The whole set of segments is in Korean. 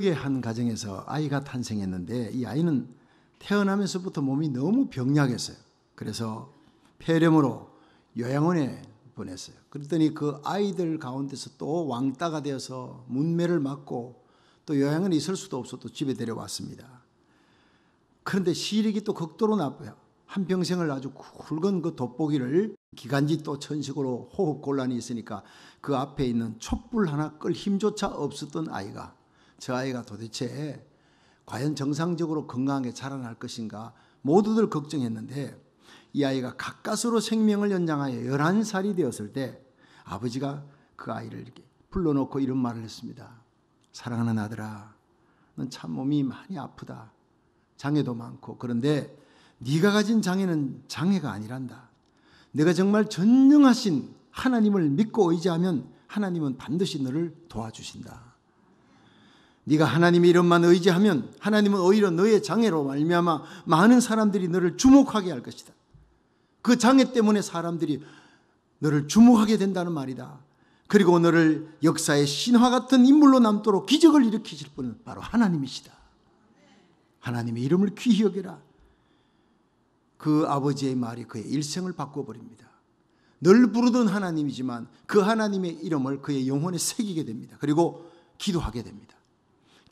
뉴욕의 한 가정에서 아이가 탄생했는데 이 아이는 태어나면서부터 몸이 너무 병약했어요. 그래서 폐렴으로 요양원에 보냈어요. 그랬더니 그 아이들 가운데서 또 왕따가 되어서 문매를 맞고 또 요양원에 있을 수도 없어 또 집에 데려왔습니다. 그런데 시력이 또 극도로 나빠요. 한평생을 아주 굵은 그 돋보기를 기관지 또 천식으로 호흡 곤란이 있으니까 그 앞에 있는 촛불 하나 끌 힘조차 없었던 아이가, 저 아이가 도대체 과연 정상적으로 건강하게 자라날 것인가 모두들 걱정했는데, 이 아이가 가까스로 생명을 연장하여 11살이 되었을 때 아버지가 그 아이를 이렇게 불러놓고 이런 말을 했습니다. 사랑하는 아들아, 넌 참 몸이 많이 아프다. 장애도 많고. 그런데 네가 가진 장애는 장애가 아니란다. 내가 정말 전능하신 하나님을 믿고 의지하면 하나님은 반드시 너를 도와주신다. 네가 하나님의 이름만 의지하면 하나님은 오히려 너의 장애로 말미암아 많은 사람들이 너를 주목하게 할 것이다. 그 장애 때문에 사람들이 너를 주목하게 된다는 말이다. 그리고 너를 역사의 신화 같은 인물로 남도록 기적을 일으키실 분은 바로 하나님이시다. 하나님의 이름을 귀히 여겨라. 그 아버지의 말이 그의 일생을 바꿔버립니다. 늘 부르던 하나님이지만 그 하나님의 이름을 그의 영혼에 새기게 됩니다. 그리고 기도하게 됩니다.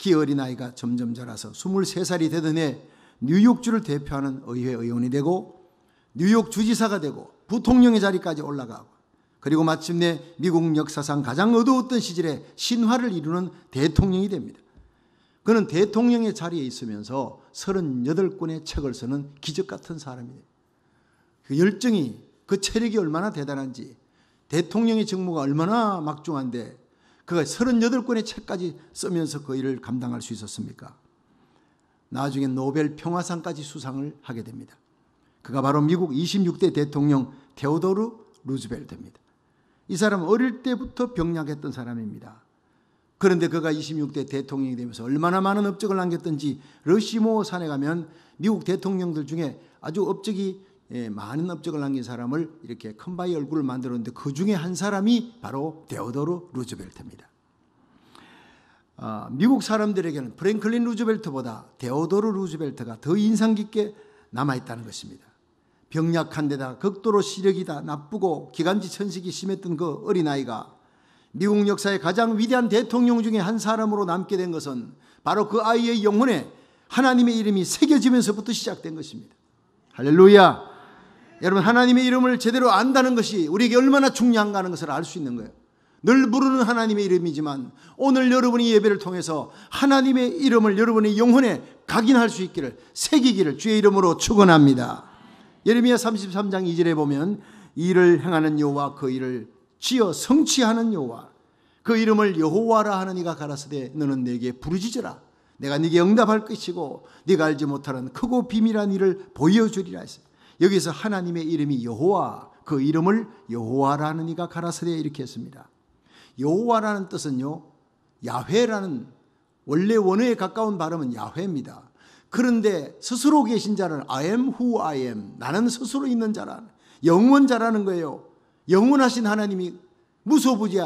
그 어린아이가 점점 자라서 23살이 되던 해 뉴욕주를 대표하는 의회 의원이 되고 뉴욕 주지사가 되고 부통령의 자리까지 올라가고, 그리고 마침내 미국 역사상 가장 어두웠던 시절에 신화를 이루는 대통령이 됩니다. 그는 대통령의 자리에 있으면서 38권의 책을 쓰는 기적 같은 사람이에요. 그 열정이, 그 체력이 얼마나 대단한지, 대통령의 직무가 얼마나 막중한데 그가 38권의 책까지 쓰면서 그 일을 감당할 수 있었습니까? 나중에 노벨 평화상까지 수상을 하게 됩니다. 그가 바로 미국 26대 대통령 테오도르 루즈벨트입니다. 이 사람은 어릴 때부터 병약했던 사람입니다. 그런데 그가 26대 대통령이 되면서 얼마나 많은 업적을 남겼던지, 러시모 산에 가면 미국 대통령들 중에 아주 업적이 많은 업적을 남긴 사람을 이렇게 큰 바위 얼굴을 만들었는데 그 중에 한 사람이 바로 테오도르 루즈벨트입니다. 미국 사람들에게는 프랭클린 루즈벨트보다 테오도르 루즈벨트가 더 인상 깊게 남아있다는 것입니다. 병약한 데다 극도로 시력이 다 나쁘고 기관지 천식이 심했던 그 어린아이가 미국 역사의 가장 위대한 대통령 중에 한 사람으로 남게 된 것은 바로 그 아이의 영혼에 하나님의 이름이 새겨지면서부터 시작된 것입니다. 할렐루야. 여러분, 하나님의 이름을 제대로 안다는 것이 우리에게 얼마나 중요한가 하는 것을 알 수 있는 거예요. 늘 부르는 하나님의 이름이지만 오늘 여러분이 예배를 통해서 하나님의 이름을 여러분의 영혼에 각인할 수 있기를, 새기기를 주의 이름으로 축원합니다. 예레미야 33장 2절에 보면 이 일을 행하는 여호와, 그 일을 지어 성취하는 여호와, 그 이름을 여호와라 하는 이가 가라사대 너는 내게 부르짖으라. 내가 네게 응답할 것이고 네가 알지 못하는 크고 비밀한 일을 보여주리라 했어요. 여기서 하나님의 이름이 여호와, 그 이름을 여호와라는 이가 가라사대 이렇게 했습니다. 여호와라는 뜻은요, 야훼라는 원래 원어에 가까운 발음은 야훼입니다. 그런데 스스로 계신 자는 I am who I am, 나는 스스로 있는 자라, 영원자라는 거예요. 영원하신 하나님이 무소부지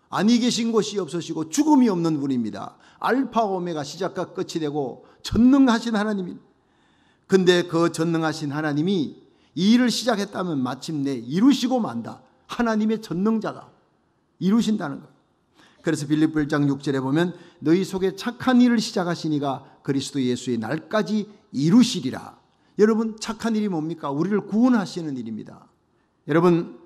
아니 계신 곳이 없으시고 죽음이 없는 분입니다. 알파 오메가, 시작과 끝이 되고 전능하신 하나님입니다. 근데 그 전능하신 하나님이 이 일을 시작했다면 마침내 이루시고 만다. 하나님의 전능자가 이루신다는 거예요. 그래서 빌립보 1장 6절에 보면 너희 속에 착한 일을 시작하시니가 그리스도 예수의 날까지 이루시리라. 여러분, 착한 일이 뭡니까? 우리를 구원하시는 일입니다. 여러분,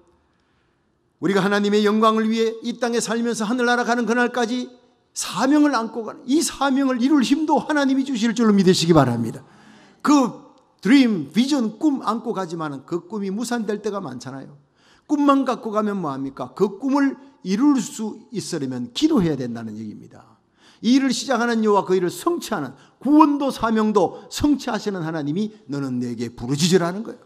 우리가 하나님의 영광을 위해 이 땅에 살면서 하늘나라 가는 그날까지 사명을 안고 가는, 이 사명을 이룰 힘도 하나님이 주실 줄로 믿으시기 바랍니다. 그 드림, 비전, 꿈 안고 가지만 그 꿈이 무산될 때가 많잖아요. 꿈만 갖고 가면 뭐합니까? 그 꿈을 이룰 수 있으려면 기도해야 된다는 얘기입니다. 이 일을 시작하는 여호와, 그 일을 성취하는, 구원도 사명도 성취하시는 하나님이 너는 내게 부르짖으라는 거예요.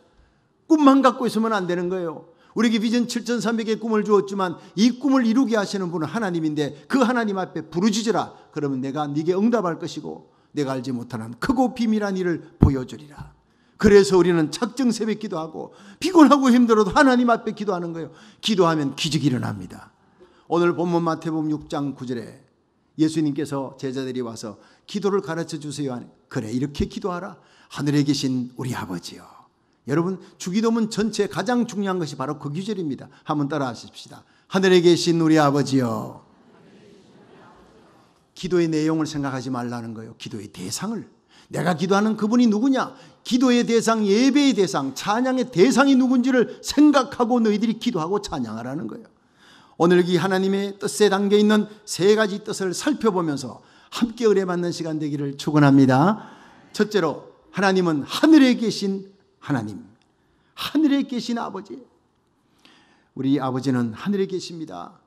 꿈만 갖고 있으면 안 되는 거예요. 우리에게 비전 7,300의 꿈을 주었지만 이 꿈을 이루게 하시는 분은 하나님인데 그 하나님 앞에 부르짖으라. 그러면 내가 네게 응답할 것이고 내가 알지 못하는 크고 비밀한 일을 보여주리라. 그래서 우리는 작정 새벽 기도하고 피곤하고 힘들어도 하나님 앞에 기도하는 거예요. 기도하면 기적이 일어납니다. 오늘 본문 마태복음 6장 9절에 예수님께서 제자들이 와서 기도를 가르쳐 주세요. 그래, 이렇게 기도하라. 하늘에 계신 우리 아버지요. 여러분, 주기도문 전체 가장 중요한 것이 바로 그 구절입니다. 한번 따라 하십시다. 하늘에 계신 우리 아버지요. 기도의 내용을 생각하지 말라는 거예요. 기도의 대상을. 내가 기도하는 그분이 누구냐? 기도의 대상, 예배의 대상, 찬양의 대상이 누군지를 생각하고 너희들이 기도하고 찬양하라는 거예요. 오늘 이 하나님의 뜻에 담겨 있는 세 가지 뜻을 살펴보면서 함께 의뢰받는 시간 되기를 축원합니다. 첫째로, 하나님은 하늘에 계신 하나님, 하늘에 계신 아버지. 우리 아버지는 하늘에 계십니다.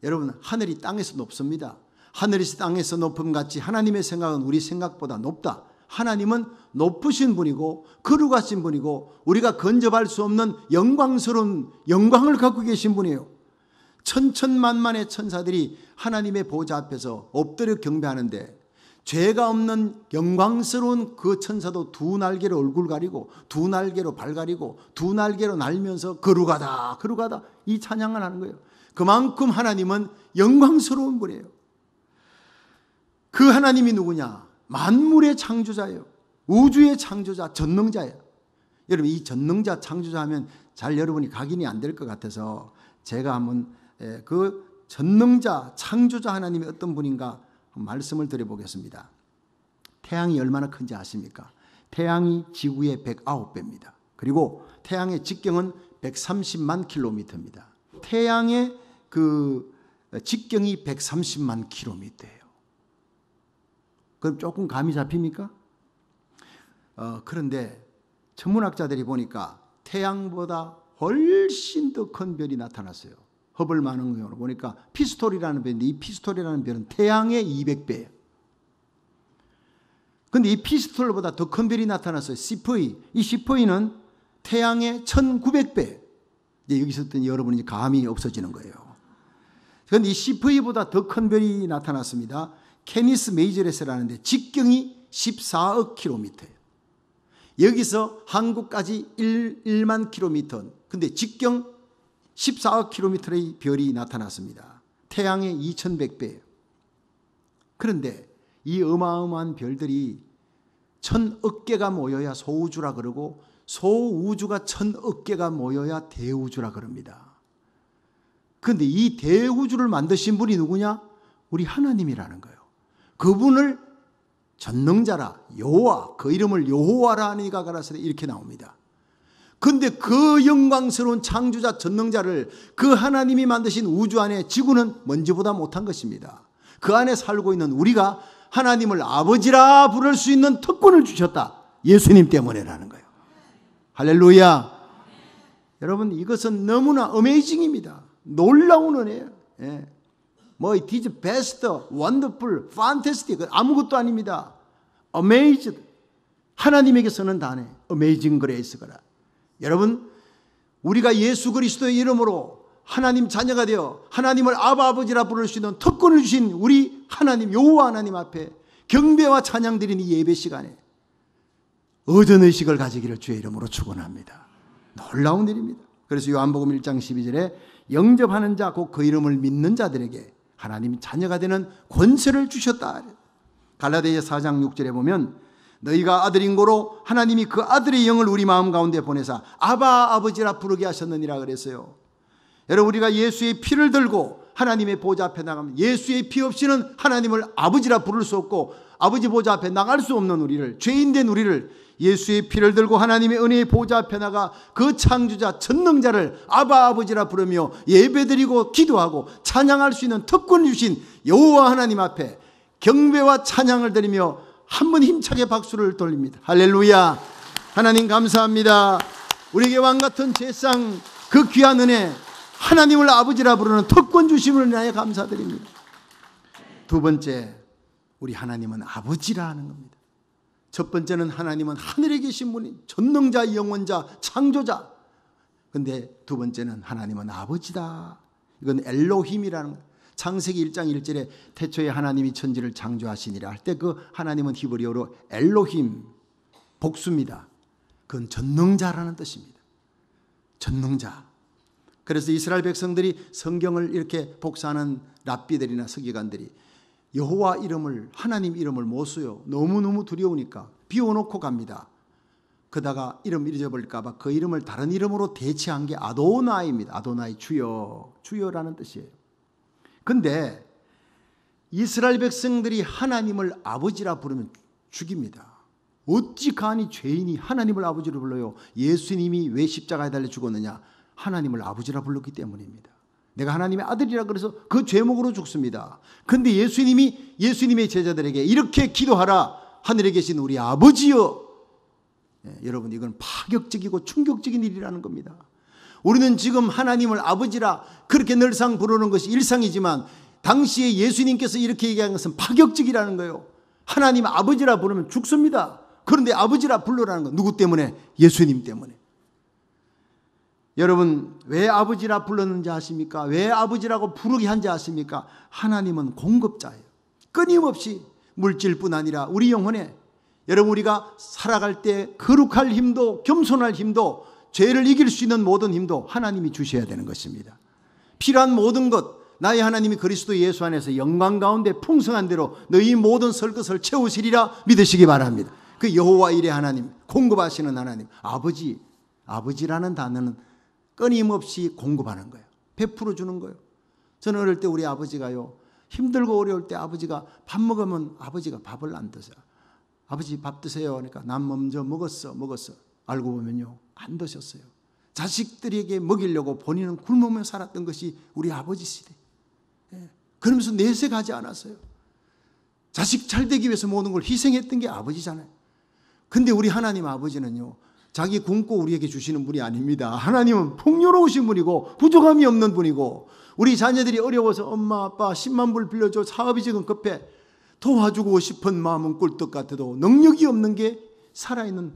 여러분, 하늘이 땅에서 높습니다. 하늘이 땅에서 높음 같이 하나님의 생각은 우리 생각보다 높다. 하나님은 높으신 분이고 거룩하신 분이고 우리가 근접할 수 없는 영광스러운 영광을 갖고 계신 분이에요. 천천만만의 천사들이 하나님의 보좌 앞에서 엎드려 경배하는데 죄가 없는 영광스러운 그 천사도 두 날개로 얼굴 가리고 두 날개로 발 가리고 두 날개로 날면서 거룩하다 거룩하다 이 찬양을 하는 거예요. 그만큼 하나님은 영광스러운 분이에요. 그 하나님이 누구냐? 만물의 창조자예요. 우주의 창조자, 전능자예요. 여러분, 이 전능자 창조자 하면 잘 여러분이 각인이 안 될 것 같아서 제가 한번 그 전능자 창조자 하나님이 어떤 분인가 말씀을 드려보겠습니다. 태양이 얼마나 큰지 아십니까? 태양이 지구의 109배입니다. 그리고 태양의 직경은 130만 킬로미터입니다. 태양의 그 직경이 130만 킬로미터예요. 그럼 조금 감이 잡힙니까? 그런데 천문학자들이 보니까 태양보다 훨씬 더 큰 별이 나타났어요. 허블 망원경으로 보니까 피스톨이라는 별인데 이 피스톨이라는 별은 태양의 200배예요. 그런데 이 피스톨보다 더 큰 별이 나타났어요. 시프이. 이 시프이는 태양의 1900배. 이제 여기서 여러분이 감이 없어지는 거예요. 그런데 이 시프이보다 더 큰 별이 나타났습니다. 케니스 메이저레스라는데 직경이 14억 킬로미터예요. 여기서 한국까지 1만 킬로미터. 근데 직경 14억 킬로미터의 별이 나타났습니다. 태양의 2100배예요. 그런데 이 어마어마한 별들이 1000억 개가 모여야 소우주라 그러고 소우주가 1000억 개가 모여야 대우주라 그럽니다. 그런데 이 대우주를 만드신 분이 누구냐? 우리 하나님이라는 거예요. 그분을 전능자라 여호와, 그 이름을 여호와라 하니가 가라사대 이렇게 나옵니다. 그런데 그 영광스러운 창조자 전능자를 그 하나님이 만드신 우주 안에 지구는 먼지보다 못한 것입니다. 그 안에 살고 있는 우리가 하나님을 아버지라 부를 수 있는 특권을 주셨다. 예수님 때문에라는 거예요. 할렐루야. 여러분, 이것은 너무나 어메이징입니다. 놀라운 은혜예요. 예. 뭐 it is best, wonderful, fantastic 아무것도 아닙니다. amazed. 하나님에게 쓰는 단어 amazing grace가. 여러분, 우리가 예수 그리스도의 이름으로 하나님 자녀가 되어 하나님을 아바 아버지라 부를 수 있는 특권을 주신 우리 하나님 여호와 하나님 앞에 경배와 찬양 드리는 예배 시간에 의전의식을 가지기를 주의 이름으로 축원합니다. 놀라운 일입니다. 그래서 요한복음 1장 12절에 영접하는 자 곧 그 이름을 믿는 자들에게 하나님이 자녀가 되는 권세를 주셨다. 갈라디아서 4장 6절에 보면 너희가 아들인 고로 하나님이 그 아들의 영을 우리 마음 가운데 보내사 아바 아버지라 부르게 하셨느니라 그랬어요. 여러분, 우리가 예수의 피를 들고 하나님의 보좌 앞에 나가면 예수의 피 없이는 하나님을 아버지라 부를 수 없고 아버지 보좌 앞에 나갈 수 없는 우리를, 죄인된 우리를 예수의 피를 들고 하나님의 은혜의 보좌 앞에 나가 그 창조자 전능자를 아바 아버지라 부르며 예배드리고 기도하고 찬양할 수 있는 특권을 주신 여호와 하나님 앞에 경배와 찬양을 드리며 한번 힘차게 박수를 돌립니다. 할렐루야. 하나님 감사합니다. 우리에게 왕같은 제상 그 귀한 은혜, 하나님을 아버지라 부르는 특권 주심을 인하여 감사드립니다. 두 번째, 우리 하나님은 아버지라 하는 겁니다. 첫 번째는 하나님은 하늘에 계신 분이 전능자, 영원자, 창조자. 그런데 두 번째는 하나님은 아버지다. 이건 엘로힘이라는 거예요. 창세기 1장 1절에 태초에 하나님이 천지를 창조하시니라 할 때 그 하나님은 히브리어로 엘로힘, 복수입니다. 그건 전능자라는 뜻입니다. 전능자. 그래서 이스라엘 백성들이 성경을 이렇게 복사하는 랍비들이나 서기관들이 여호와 이름을, 하나님 이름을 못 써요. 너무너무 두려우니까 비워놓고 갑니다. 그러다가 이름 잊어버릴까 봐 그 이름을 다른 이름으로 대체한 게 아도나이입니다. 아도나이, 주여, 주여라는 뜻이에요. 근데 이스라엘 백성들이 하나님을 아버지라 부르면 죽입니다. 어찌 감히 죄인이 하나님을 아버지로 불러요? 예수님이 왜 십자가에 달려 죽었느냐? 하나님을 아버지라 불렀기 때문입니다. 내가 하나님의 아들이라 그래서 그 죄목으로 죽습니다. 근데 예수님이 예수님의 제자들에게 이렇게 기도하라. 하늘에 계신 우리 아버지여. 여러분, 이건 파격적이고 충격적인 일이라는 겁니다. 우리는 지금 하나님을 아버지라 그렇게 늘상 부르는 것이 일상이지만 당시에 예수님께서 이렇게 얘기한 것은 파격적이라는 거예요. 하나님 아버지라 부르면 죽습니다. 그런데 아버지라 불러라는 건 누구 때문에? 예수님 때문에. 여러분, 왜 아버지라 불렀는지 아십니까? 왜 아버지라고 부르게 한지 아십니까? 하나님은 공급자예요. 끊임없이 물질뿐 아니라 우리 영혼에, 여러분, 우리가 살아갈 때 거룩할 힘도, 겸손할 힘도, 죄를 이길 수 있는 모든 힘도 하나님이 주셔야 되는 것입니다. 필요한 모든 것, 나의 하나님이 그리스도 예수 안에서 영광 가운데 풍성한 대로 너희 모든 설 것을 채우시리라 믿으시기 바랍니다. 그 여호와 일의 하나님, 공급하시는 하나님, 아버지, 아버지라는 단어는 끊임없이 공급하는 거예요. 베풀어 주는 거예요. 저는 어릴 때 우리 아버지가요, 힘들고 어려울 때 아버지가 밥 먹으면 아버지가 밥을 안 드세요. 아버지 밥 드세요. 그러니까 난 먼저 먹었어. 알고 보면요, 안 드셨어요. 자식들에게 먹이려고 본인은 굶으며 살았던 것이 우리 아버지 시대. 그러면서 내색하지 않았어요. 자식 잘 되기 위해서 모든 걸 희생했던 게 아버지잖아요. 근데 우리 하나님 아버지는요, 자기 굶고 우리에게 주시는 분이 아닙니다. 하나님은 풍요로우신 분이고 부족함이 없는 분이고, 우리 자녀들이 어려워서 엄마 아빠 10만 불 빌려줘, 사업이 지금 급해, 도와주고 싶은 마음은 꿀떡 같아도 능력이 없는 게 살아있는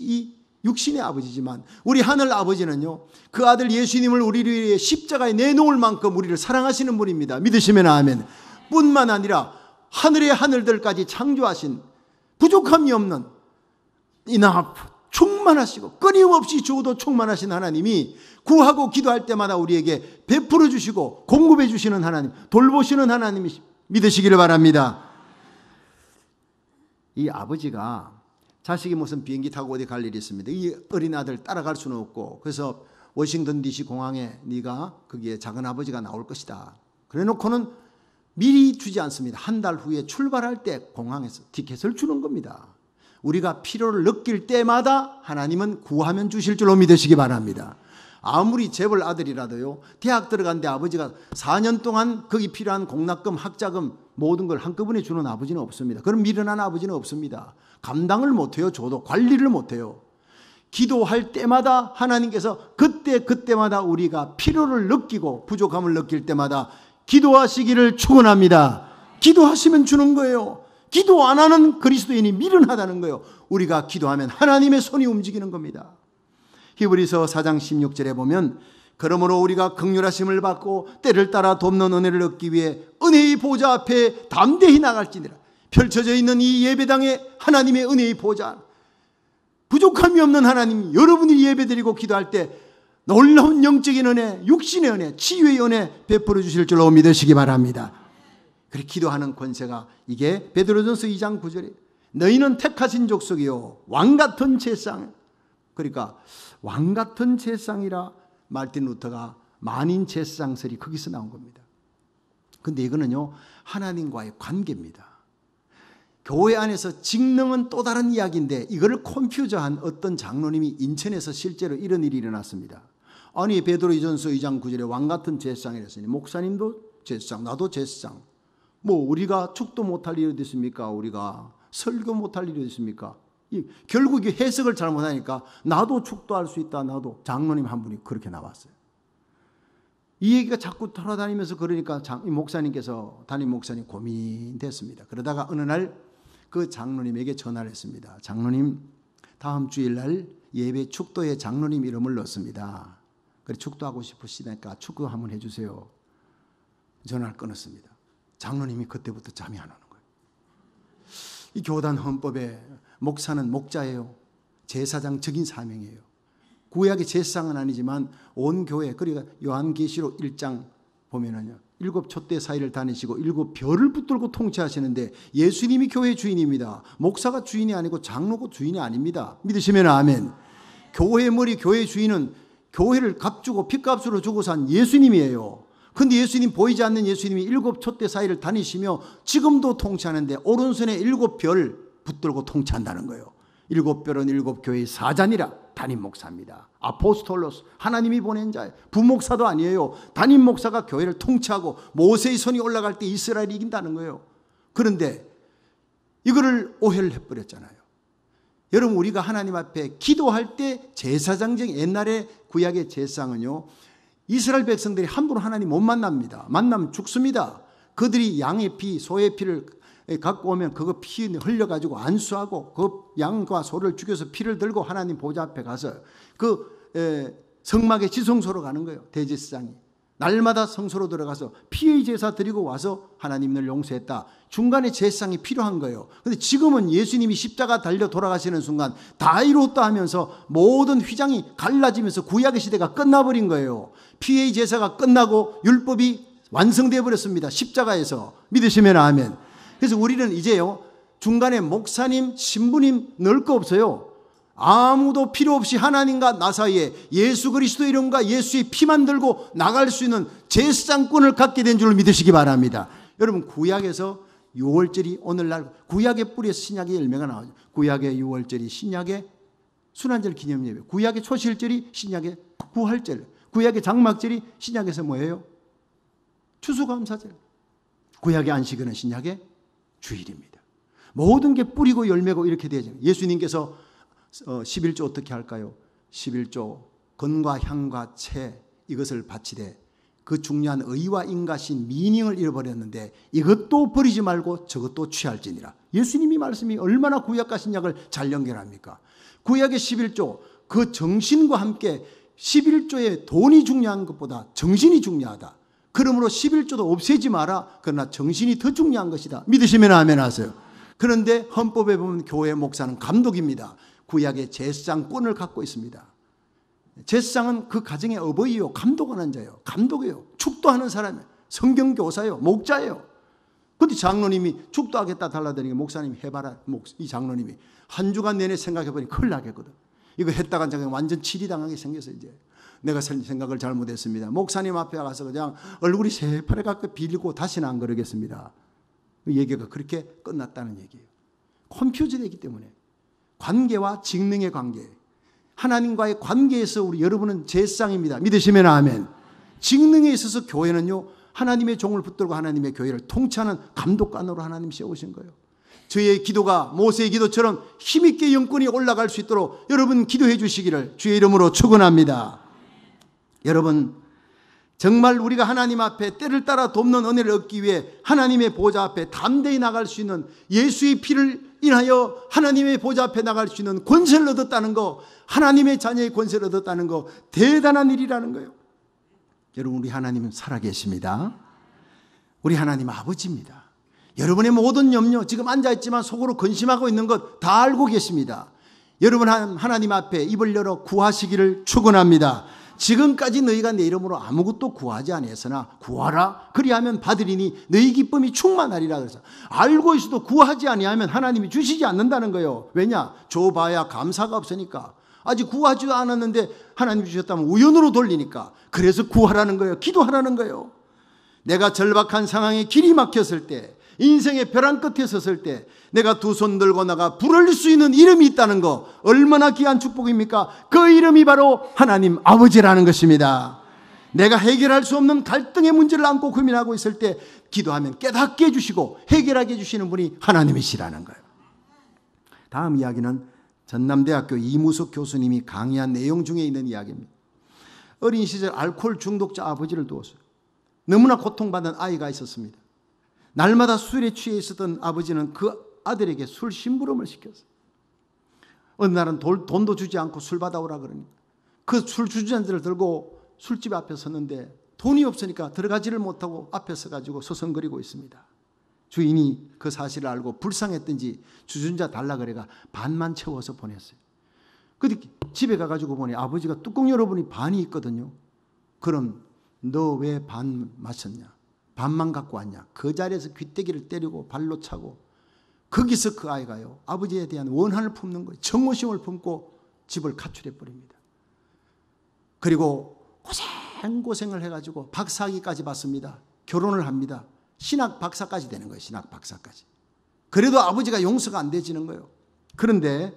이 육신의 아버지지만, 우리 하늘 아버지는요, 그 아들 예수님을 우리를 위해 십자가에 내놓을 만큼 우리를 사랑하시는 분입니다. 믿으시면 아멘. 뿐만 아니라 하늘의 하늘들까지 창조하신, 부족함이 없는, enough, 충만하시고 끊임없이 주어도 충만하신 하나님이 구하고 기도할 때마다 우리에게 베풀어 주시고 공급해 주시는 하나님, 돌보시는 하나님이 믿으시기를 바랍니다. 이 아버지가 자식이 무슨 비행기 타고 어디 갈 일이 있습니다. 이 어린 아들 따라갈 수는 없고, 그래서 워싱턴 DC 공항에 네가 거기에 작은 아버지가 나올 것이다. 그래 놓고는 미리 주지 않습니다. 한 달 후에 출발할 때 공항에서 티켓을 주는 겁니다. 우리가 필요를 느낄 때마다 하나님은 구하면 주실 줄로 믿으시기 바랍니다. 아무리 재벌 아들이라도요, 대학 들어간데 아버지가 4년 동안 거기 필요한 공납금, 학자금 모든 걸 한꺼번에 주는 아버지는 없습니다. 그런 미련한 아버지는 없습니다. 감당을 못해요. 저도 관리를 못해요. 기도할 때마다 하나님께서 그때마다 우리가 필요를 느끼고 부족함을 느낄 때마다 기도하시기를 축원합니다. 기도하시면 주는 거예요. 기도 안 하는 그리스도인이 미련하다는 거예요. 우리가 기도하면 하나님의 손이 움직이는 겁니다. 히브리서 4장 16절에 보면, 그러므로 우리가 긍휼하심을 받고 때를 따라 돕는 은혜를 얻기 위해 은혜의 보좌 앞에 담대히 나갈지니라. 펼쳐져 있는 이 예배당에 하나님의 은혜의 보좌, 부족함이 없는 하나님, 여러분이 예배드리고 기도할 때 놀라운 영적인 은혜, 육신의 은혜, 치유의 은혜 베풀어 주실 줄로 믿으시기 바랍니다. 그렇게 기도하는 권세가, 이게 베드로전서 2장 9절에 너희는 택하신 족속이요 왕같은 제상, 그러니까 왕같은 제상이라 말틴 루터가 만인 제상설이 거기서 나온 겁니다. 근데 이거는요, 하나님과의 관계입니다. 교회 안에서 직능은 또 다른 이야기인데, 이거를 컴퓨저한 어떤 장로님이 인천에서 실제로 이런 일이 일어났습니다. 아니, 베드로전서 2장 9절에 왕같은 제상이랬으니 목사님도 제상, 나도 제상, 뭐 우리가 축도 못할 일이 있습니까? 우리가 설교 못할 일이 있습니까? 결국 해석을 잘못하니까 나도 축도할 수 있다. 나도. 장로님 한 분이 그렇게 나왔어요. 이 얘기가 자꾸 돌아다니면서, 그러니까 목사님께서, 담임 목사님 고민됐습니다. 그러다가 어느 날 그 장로님에게 전화를 했습니다. 장로님, 다음 주일날 예배 축도에 장로님 이름을 넣습니다. 그래, 축도하고 싶으시니까 축도 한번 해주세요. 전화를 끊었습니다. 장로님이 그때부터 잠이 안 오는 거예요. 이 교단 헌법에 목사는 목자예요. 제사장적인 사명이에요. 구약의 제사장은 아니지만 온 교회, 그러니까 요한계시록 1장 보면은요, 7 촛대 사이를 다니시고 7 별을 붙들고 통치하시는데 예수님이 교회 주인입니다. 목사가 주인이 아니고 장로가 주인이 아닙니다. 믿으시면 아멘. 교회 머리, 교회 주인은 교회를 값주고 핏값으로 주고 산 예수님이에요. 근데 예수님, 보이지 않는 예수님이 7 촛대 사이를 다니시며 지금도 통치하는데 오른손에 7 별 붙들고 통치한다는 거예요. 7 별은 7 교회의 사자니라. 담임 목사입니다. 아포스톨로스, 하나님이 보낸 자예요. 부목사도 아니에요. 담임 목사가 교회를 통치하고 모세의 손이 올라갈 때 이스라엘이 이긴다는 거예요. 그런데 이거를 오해를 해버렸잖아요. 여러분, 우리가 하나님 앞에 기도할 때 제사장적, 옛날에 구약의 제사장은요, 이스라엘 백성들이 함부로 하나님 못 만납니다. 만나면 죽습니다. 그들이 양의 피, 소의 피를 갖고 오면 그거 피 흘려가지고 안수하고 그 양과 소를 죽여서 피를 들고 하나님 보좌 앞에 가서 그 성막의 지성소로 가는 거예요. 대제사장이 날마다 성소로 들어가서 피의 제사 드리고 와서 하나님을 용서했다. 중간에 제사장이 필요한 거예요. 그런데 지금은 예수님이 십자가 달려 돌아가시는 순간 다 이루었다 하면서 모든 휘장이 갈라지면서 구약의 시대가 끝나버린 거예요. 피의 제사가 끝나고 율법이 완성되어 버렸습니다. 십자가에서. 믿으시면 아멘. 그래서 우리는 이제요, 중간에 목사님, 신부님 넣을 거 없어요. 아무도 필요 없이 하나님과 나 사이에 예수 그리스도 이름과 예수의 피만 들고 나갈 수 있는 제사장권을 갖게 된 줄 믿으시기 바랍니다. 여러분, 구약에서 유월절이 오늘날 구약의 뿌리에서 신약의 열매가 나오죠. 구약의 유월절이 신약의 순환절 기념예배, 구약의 초실절이 신약의 부활절, 구약의 장막절이 신약에서 뭐예요? 추수감사절. 구약의 안식일은 신약의 주일입니다. 모든 게 뿌리고 열매고 이렇게 되죠. 예수님께서 11조 어떻게 할까요? 11조 건과 향과 채 이것을 바치되 그 중요한 의와 인가신 미닝을 잃어버렸는데 이것도 버리지 말고 저것도 취할지니라. 예수님이 말씀이 얼마나 구약과 신약을 잘 연결합니까? 구약의 11조 그 정신과 함께 11조의 돈이 중요한 것보다 정신이 중요하다. 그러므로 11조도 없애지 마라. 그러나 정신이 더 중요한 것이다. 믿으시면 아멘 하세요. 그런데 헌법에 보면 교회 목사는 감독입니다. 구약의 제사장권을 갖고 있습니다. 제사장은 그 가정의 어버이요, 감독하는 자예요. 감독이에요. 축도하는 사람이에요. 성경교사예요. 목자예요. 그런데 장로님이 축도하겠다 달라더니 목사님이 해봐라. 이 장로님이 한 주간 내내 생각해보니 큰일 나겠거든. 이거 했다가 완전 치리당하게 생겨서 이제 내가 생각을 잘못했습니다. 목사님 앞에 가서 그냥 얼굴이 새파랗게 갖고 빌고 다시는 안 그러겠습니다. 얘기가 그렇게 끝났다는 얘기예요. 컴퓨터 되기 때문에 관계와 직능의 관계, 하나님과의 관계에서 우리 여러분은 제사장입니다. 믿으시면 아멘. 직능에 있어서 교회는요, 하나님의 종을 붙들고 하나님의 교회를 통치하는 감독관으로 하나님 세우신 거예요. 저희의 기도가 모세의 기도처럼 힘있게 영권이 올라갈 수 있도록 여러분 기도해 주시기를 주의 이름으로 축원합니다. 여러분, 정말 우리가 하나님 앞에 때를 따라 돕는 은혜를 얻기 위해 하나님의 보좌 앞에 담대히 나갈 수 있는, 예수의 피를 인하여 하나님의 보좌 앞에 나갈 수 있는 권세를 얻었다는 거, 하나님의 자녀의 권세를 얻었다는 거, 대단한 일이라는 거예요. 여러분, 우리 하나님은 살아계십니다. 우리 하나님 아버지입니다. 여러분의 모든 염려, 지금 앉아있지만 속으로 근심하고 있는 것 다 알고 계십니다. 여러분 하나님 앞에 입을 열어 구하시기를 축원합니다. 지금까지 너희가 내 이름으로 아무것도 구하지 아니했으나 구하라. 그리하면 받으리니 너희 기쁨이 충만하리라. 그래서 알고 있어도 구하지 아니하면 하나님이 주시지 않는다는 거예요. 왜냐? 줘봐야 감사가 없으니까. 아직 구하지도 않았는데 하나님 주셨다면 우연으로 돌리니까. 그래서 구하라는 거예요. 기도하라는 거예요. 내가 절박한 상황에 길이 막혔을 때, 인생의 벼랑 끝에 섰을 때 내가 두 손 들고 나가 부를 수 있는 이름이 있다는 거, 얼마나 귀한 축복입니까? 그 이름이 바로 하나님 아버지라는 것입니다. 내가 해결할 수 없는 갈등의 문제를 안고 고민하고 있을 때 기도하면 깨닫게 해주시고 해결하게 해주시는 분이 하나님이시라는 거예요. 다음 이야기는 전남대학교 이무석 교수님이 강의한 내용 중에 있는 이야기입니다. 어린 시절 알코올 중독자 아버지를 두었어요. 너무나 고통받는 아이가 있었습니다. 날마다 술에 취해 있었던 아버지는 그 아들에게 술 심부름을 시켰어요. 어느 날은 돈도 주지 않고 술 받아오라 그러니까 그 술 주전자를 들고 술집 앞에 섰는데 돈이 없으니까 들어가지를 못하고 앞에 서가지고 서성거리고 있습니다. 주인이 그 사실을 알고 불쌍했던지 주전자 달라 그래가 반만 채워서 보냈어요. 근데 집에 가가지고 보니 아버지가 뚜껑 열어보니 반이 있거든요. 그럼 너 왜 반 마셨냐? 밥만 갖고 왔냐. 그 자리에서 귀때기를 때리고 발로 차고 거기서 그 아이가요 아버지에 대한 원한을 품는 거예요. 정오심을 품고 집을 가출해 버립니다. 그리고 고생을 해가지고 박사학위까지 받습니다. 결혼을 합니다. 신학 박사까지 되는 거예요. 신학 박사까지. 그래도 아버지가 용서가 안 되지는 거예요. 그런데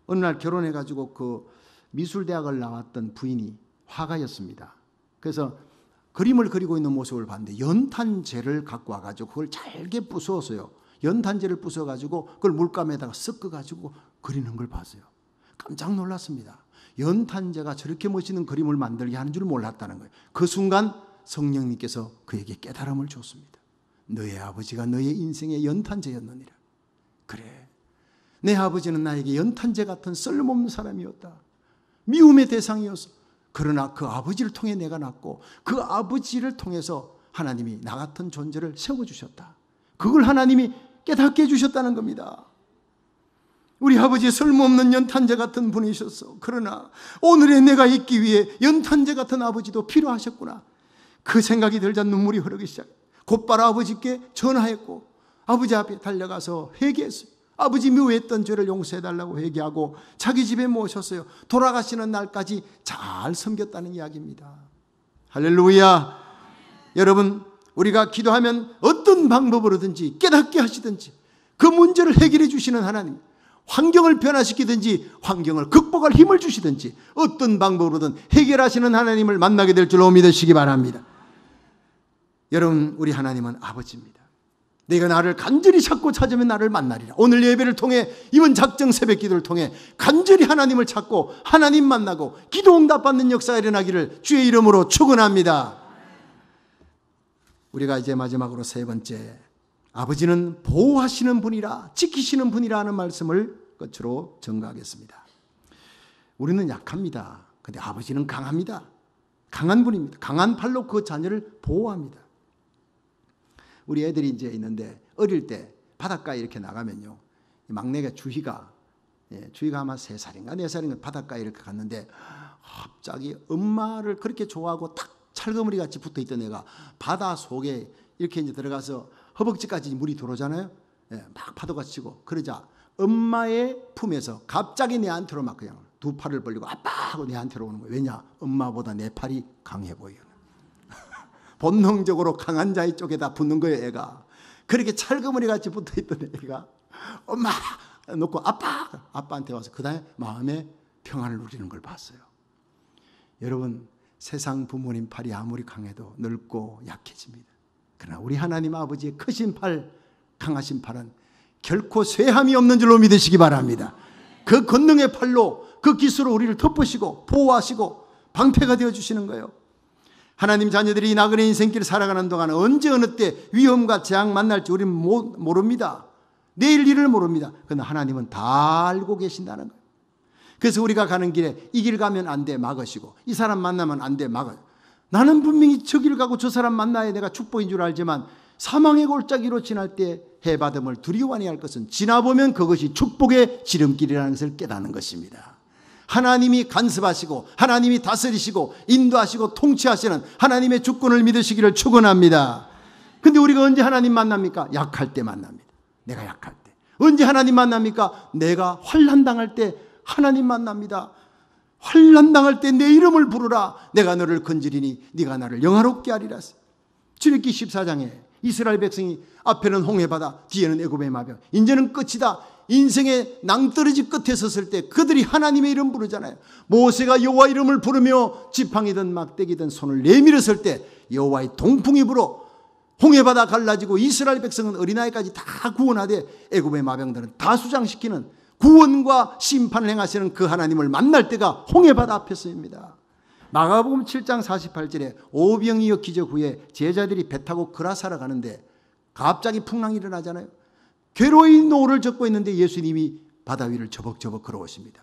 어느 날 결혼해가지고 그 미술대학을 나왔던 부인이 화가였습니다. 그래서 그림을 그리고 있는 모습을 봤는데 연탄재를 갖고 와가지고 그걸 잘게 부수었어요. 연탄재를 부숴가지고 그걸 물감에다가 섞어가지고 그리는 걸 봤어요. 깜짝 놀랐습니다. 연탄재가 저렇게 멋있는 그림을 만들게 하는 줄 몰랐다는 거예요. 그 순간 성령님께서 그에게 깨달음을 줬습니다. 너의 아버지가 너의 인생의 연탄재였느니라. 그래, 내 아버지는 나에게 연탄재 같은 쓸모없는 사람이었다. 미움의 대상이었어. 그러나 그 아버지를 통해 내가 낳고 그 아버지를 통해서 하나님이 나 같은 존재를 세워주셨다. 그걸 하나님이 깨닫게 해주셨다는 겁니다. 우리 아버지 쓸모없는 연탄재 같은 분이셨어. 그러나 오늘의 내가 있기 위해 연탄재 같은 아버지도 필요하셨구나. 그 생각이 들자 눈물이 흐르기 시작. 곧바로 아버지께 전화했고 아버지 앞에 달려가서 회개했어요. 아버지 묘했던 죄를 용서해달라고 회개하고 자기 집에 모셨어요. 돌아가시는 날까지 잘 섬겼다는 이야기입니다. 할렐루야. 여러분, 우리가 기도하면 어떤 방법으로든지 깨닫게 하시든지 그 문제를 해결해 주시는 하나님, 환경을 변화시키든지 환경을 극복할 힘을 주시든지 어떤 방법으로든 해결하시는 하나님을 만나게 될 줄로 믿으시기 바랍니다. 여러분, 우리 하나님은 아버지입니다. 내가 나를 간절히 찾고 찾으면 나를 만나리라. 오늘 예배를 통해 이번 작정 새벽 기도를 통해 간절히 하나님을 찾고 하나님 만나고 기도 응답받는 역사가 일어나기를 주의 이름으로 축원합니다. 우리가 이제 마지막으로 세 번째, 아버지는 보호하시는 분이라 지키시는 분이라 하는 말씀을 끝으로 전가하겠습니다. 우리는 약합니다. 그런데 아버지는 강합니다. 강한 분입니다. 강한 팔로 그 자녀를 보호합니다. 우리 애들이 이제 있는데 어릴 때 바닷가에 이렇게 나가면요, 막내가 주희가 아마 3살인가 4살인가 바닷가에 이렇게 갔는데 갑자기 엄마를 그렇게 좋아하고 딱 찰거머리 같이 붙어있던 애가 바다 속에 이렇게 이제 들어가서 허벅지까지 물이 들어오잖아요. 막 파도가 치고 그러자 엄마의 품에서 갑자기 내한테로 막 그냥 두 팔을 벌리고 아빠 하고 내한테로 오는 거예요. 왜냐? 엄마보다 내 팔이 강해 보여요. 본능적으로 강한 자의 쪽에다 붙는 거예요. 애가 그렇게 찰거머리 같이 붙어있던 애가 엄마 놓고 아빠한테 와서 그 다음에 마음의 평안을 누리는 걸 봤어요. 여러분, 세상 부모님 팔이 아무리 강해도 늙고 약해집니다. 그러나 우리 하나님 아버지의 크신 팔, 강하신 팔은 결코 쇠함이 없는 줄로 믿으시기 바랍니다. 그 권능의 팔로 그 기수로 우리를 덮으시고 보호하시고 방패가 되어주시는 거예요. 하나님 자녀들이 이 나그네 인생길을 살아가는 동안 언제 어느 때 위험과 재앙 만날지 우리는 모릅니다. 내일 일을 모릅니다. 그러나 하나님은 다 알고 계신다는 거예요. 그래서 우리가 가는 길에 이 길 가면 안 돼 막으시고 이 사람 만나면 안 돼 막아. 나는 분명히 저 길 가고 저 사람 만나야 내가 축복인 줄 알지만 사망의 골짜기로 지날 때 해받음을 두려워 아니할 것은 지나보면 그것이 축복의 지름길이라는 것을 깨닫는 것입니다. 하나님이 간섭하시고 하나님이 다스리시고 인도하시고 통치하시는 하나님의 주권을 믿으시기를 축원합니다. 근데 우리가 언제 하나님 만납니까? 약할 때 만납니다. 내가 약할 때. 언제 하나님 만납니까? 내가 환난당할 때 하나님 만납니다. 환난당할 때 내 이름을 부르라. 내가 너를 건지리니 네가 나를 영화롭게 하리라. 출애굽기 14장에 이스라엘 백성이 앞에는 홍해바다, 뒤에는 애굽의 마병, 이제는 끝이다. 인생의 낭떠러지 끝에 섰을 때 그들이 하나님의 이름 부르잖아요. 모세가 여호와 이름을 부르며 지팡이든 막대기든 손을 내밀었을 때 여호와의 동풍이 불어 홍해바다 갈라지고 이스라엘 백성은 어린아이까지 다 구원하되 애굽의 마병들은 다 수장시키는 구원과 심판을 행하시는 그 하나님을 만날 때가 홍해바다 앞에서입니다. 마가복음 7장 48절에 오병이어 기적 후에 제자들이 배 타고 그라사를 가는데 갑자기 풍랑이 일어나잖아요. 괴로이 노를 젓고 있는데 예수님이 바다 위를 저벅저벅 걸어오십니다.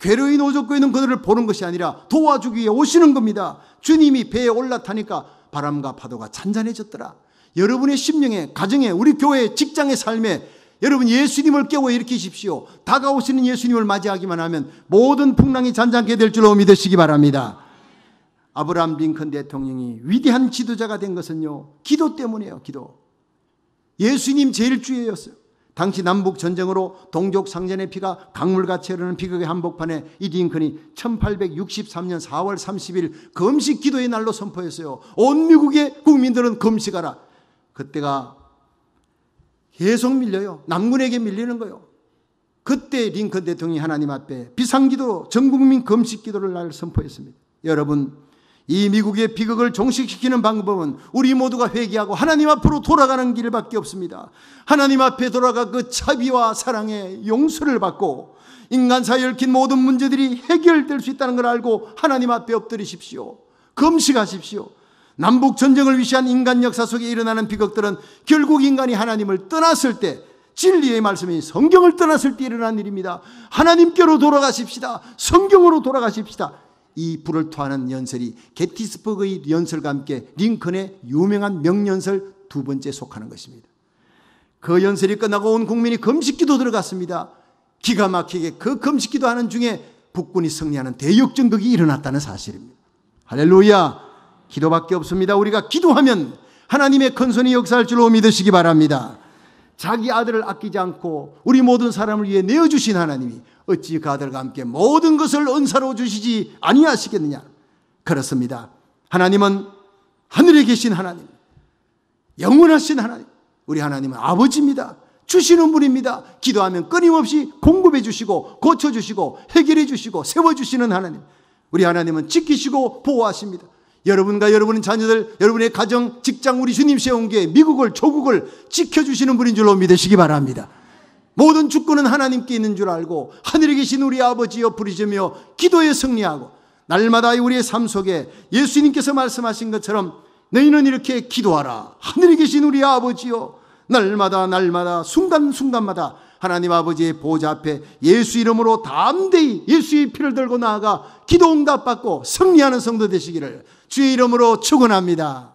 괴로이 노 젓고 있는 그들을 보는 것이 아니라 도와주기 위해 오시는 겁니다. 주님이 배에 올라타니까 바람과 파도가 잔잔해졌더라. 여러분의 심령에, 가정에, 우리 교회, 직장의 삶에 여러분 예수님을 깨워 일으키십시오. 다가오시는 예수님을 맞이하기만 하면 모든 풍랑이 잔잔하게 될 줄로 믿으시기 바랍니다. 아브라함 링컨 대통령이 위대한 지도자가 된 것은요, 기도 때문이에요. 기도. 예수님 제일 주예였어요. 당시 남북 전쟁으로 동족 상전의 피가 강물같이 흐르는 비극의 한복판에 이 링컨이 1863년 4월 30일 금식 기도의 날로 선포했어요. 온 미국의 국민들은 금식하라. 그때가 계속 밀려요. 남군에게 밀리는 거예요. 그때 링컨 대통령이 하나님 앞에 비상기도로 전국민 금식기도를 날 선포했습니다. 여러분, 이 미국의 비극을 종식시키는 방법은 우리 모두가 회개하고 하나님 앞으로 돌아가는 길밖에 없습니다. 하나님 앞에 돌아가 그 자비와 사랑의 용서를 받고 인간 사이에 얽힌 모든 문제들이 해결될 수 있다는 걸 알고 하나님 앞에 엎드리십시오. 금식하십시오. 남북 전쟁을 위시한 인간 역사 속에 일어나는 비극들은 결국 인간이 하나님을 떠났을 때, 진리의 말씀이 성경을 떠났을 때 일어난 일입니다. 하나님께로 돌아가십시다. 성경으로 돌아가십시다. 이 불을 토하는 연설이 게티스버그의 연설과 함께 링컨의 유명한 명연설 두 번째 속하는 것입니다. 그 연설이 끝나고 온 국민이 금식기도 들어갔습니다. 기가 막히게 그 금식기도 하는 중에 북군이 승리하는 대역전극이 일어났다는 사실입니다. 할렐루야. 기도밖에 없습니다. 우리가 기도하면 하나님의 큰손이 역사할 줄로 믿으시기 바랍니다. 자기 아들을 아끼지 않고 우리 모든 사람을 위해 내어주신 하나님이 어찌 그 아들과 함께 모든 것을 은사로 주시지 아니하시겠느냐. 그렇습니다. 하나님은 하늘에 계신 하나님, 영원하신 하나님, 우리 하나님은 아버지입니다. 주시는 분입니다. 기도하면 끊임없이 공급해 주시고 고쳐주시고 해결해 주시고 세워주시는 하나님, 우리 하나님은 지키시고 보호하십니다. 여러분과 여러분의 자녀들, 여러분의 가정, 직장, 우리 주님 세운 게 미국을, 조국을 지켜주시는 분인 줄로 믿으시기 바랍니다. 모든 주권은 하나님께 있는 줄 알고 하늘에 계신 우리 아버지여 부르짖으며 기도에 승리하고 날마다 우리의 삶 속에 예수님께서 말씀하신 것처럼 너희는 이렇게 기도하라. 하늘에 계신 우리 아버지여, 날마다 순간순간마다 하나님 아버지의 보좌 앞에 예수 이름으로 담대히 예수의 피를 들고 나아가 기도 응답받고 승리하는 성도 되시기를 주의 이름으로 축원합니다.